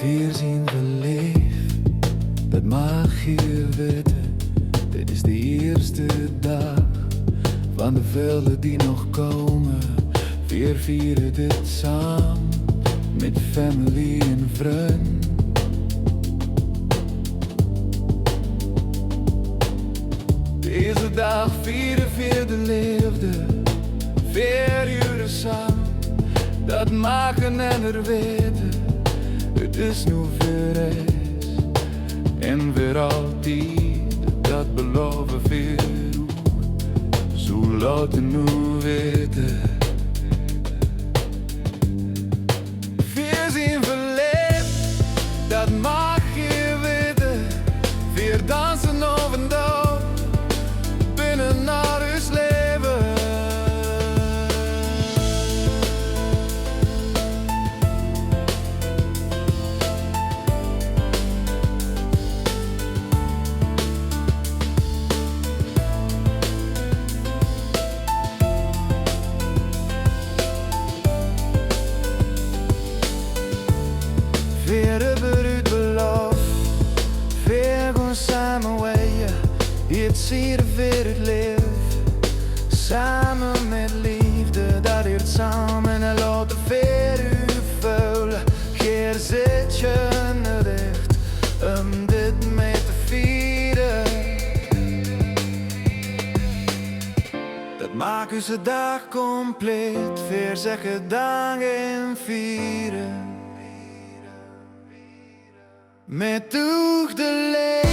Vier zien we leef, dat mag je weten. Dit is de eerste dag van de vele die nog komen. Vier vieren dit samen met familie en vrienden. Deze dag vieren vier de liefde, 4 uur samen. Dat maken en er weten, het is nu weer eens en weer altijd. Dat beloven vier, zo laten nu weten. Vier zien verleefd, dat mag je weten. Vier dansen over en door, binnen naar huis leven. Vier hebben uit beloof, vier gaan samen weeën. Het zie weer het leven, samen met liefde. Dat hier samen en laat de vier uur vullen. Geer zit je recht om dit mee te vieren. Dat maakt onze dag compleet, vier zeggen dank en vieren. Met de leven.